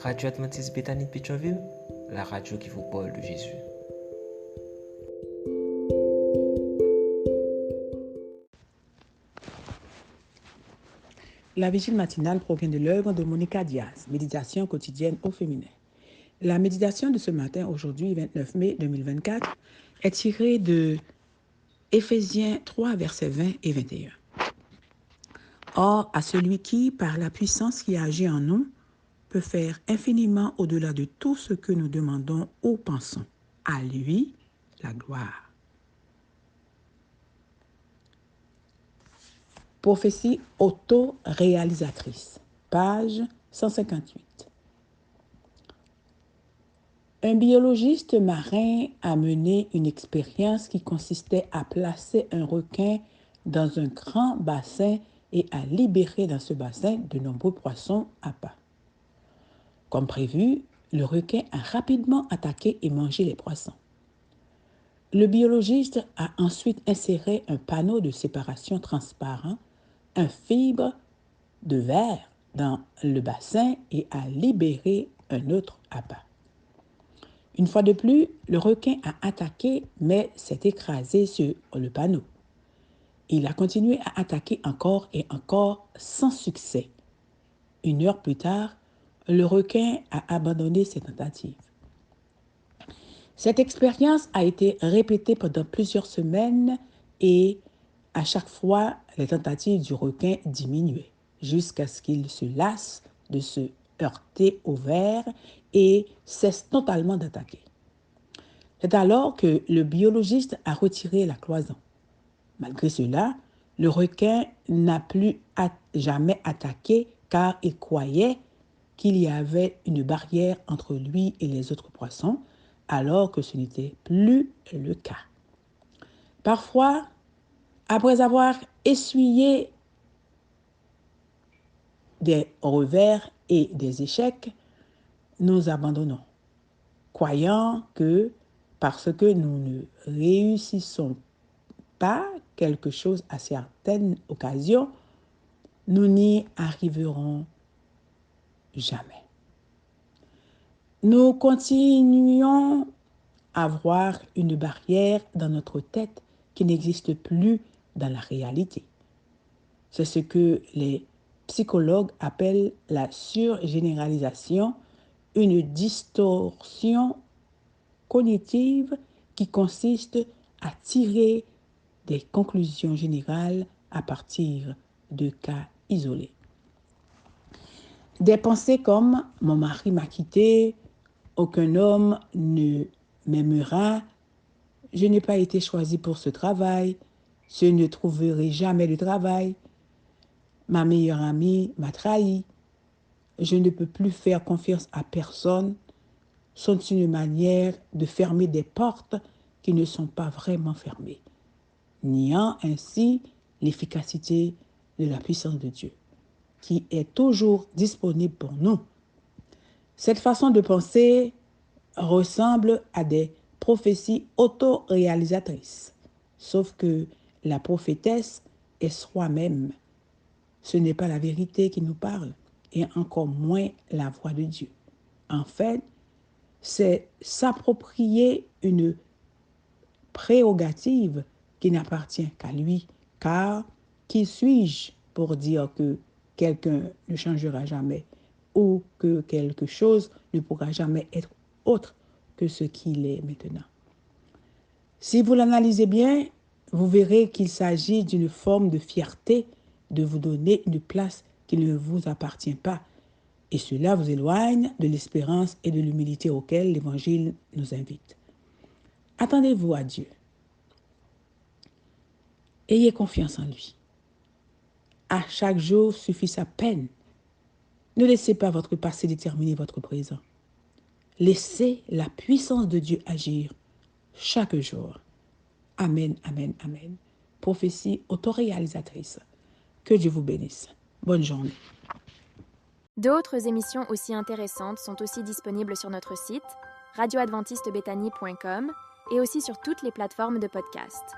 Radio Adventiste Bethany de Pétionville, la radio qui vous parle de Jésus. La vigile matinale provient de l'œuvre de Monica Diaz, Méditation quotidienne au féminin. La méditation de ce matin, aujourd'hui, 29 mai 2024, est tirée de Éphésiens 3, versets 20 et 21. Or, à celui qui, par la puissance qui agit en nous, peut faire infiniment au-delà de tout ce que nous demandons ou pensons. À lui, la gloire. Prophétie auto-réalisatrice, page 158. Un biologiste marin a mené une expérience qui consistait à placer un requin dans un grand bassin et à libérer dans ce bassin de nombreux poissons appâts. Comme prévu, le requin a rapidement attaqué et mangé les poissons. Le biologiste a ensuite inséré un panneau de séparation transparent, un fibre de verre dans le bassin et a libéré un autre appât. Une fois de plus, le requin a attaqué mais s'est écrasé sur le panneau. Il a continué à attaquer encore et encore sans succès. 1 heure plus tard, le requin a abandonné ses tentatives. Cette expérience a été répétée pendant plusieurs semaines et à chaque fois, les tentatives du requin diminuaient jusqu'à ce qu'il se lasse de se heurter au verre et cesse totalement d'attaquer. C'est alors que le biologiste a retiré la cloison. Malgré cela, le requin n'a plus jamais attaqué car il croyait qu'il y avait une barrière entre lui et les autres poissons, alors que ce n'était plus le cas. Parfois, après avoir essuyé des revers et des échecs, nous abandonnons, croyant que parce que nous ne réussissons pas quelque chose à certaines occasions, nous n'y arriverons jamais. Nous continuons à voir une barrière dans notre tête qui n'existe plus dans la réalité. C'est ce que les psychologues appellent la surgénéralisation, une distorsion cognitive qui consiste à tirer des conclusions générales à partir de cas isolés. Des pensées comme « mon mari m'a quitté »,« aucun homme ne m'aimera »,« je n'ai pas été choisi pour ce travail »,« je ne trouverai jamais de travail »,« ma meilleure amie m'a trahi »,« je ne peux plus faire confiance à personne » sont une manière de fermer des portes qui ne sont pas vraiment fermées, niant ainsi l'efficacité de la puissance de Dieu, qui est toujours disponible pour nous. Cette façon de penser ressemble à des prophéties auto-réalisatrices, sauf que la prophétesse est soi-même. Ce n'est pas la vérité qui nous parle, et encore moins la voix de Dieu. En fait, c'est s'approprier une prérogative qui n'appartient qu'à lui, car qui suis-je pour dire que quelqu'un ne changera jamais ou que quelque chose ne pourra jamais être autre que ce qu'il est maintenant. Si vous l'analysez bien, vous verrez qu'il s'agit d'une forme de fierté de vous donner une place qui ne vous appartient pas. Et cela vous éloigne de l'espérance et de l'humilité auxquelles l'Évangile nous invite. Attendez-vous à Dieu. Ayez confiance en lui. À chaque jour suffit sa peine. Ne laissez pas votre passé déterminer votre présent. Laissez la puissance de Dieu agir chaque jour. Amen, amen, amen. Prophétie autoréalisatrice. Que Dieu vous bénisse. Bonne journée. D'autres émissions aussi intéressantes sont aussi disponibles sur notre site radioadventistebethany.com et aussi sur toutes les plateformes de podcast.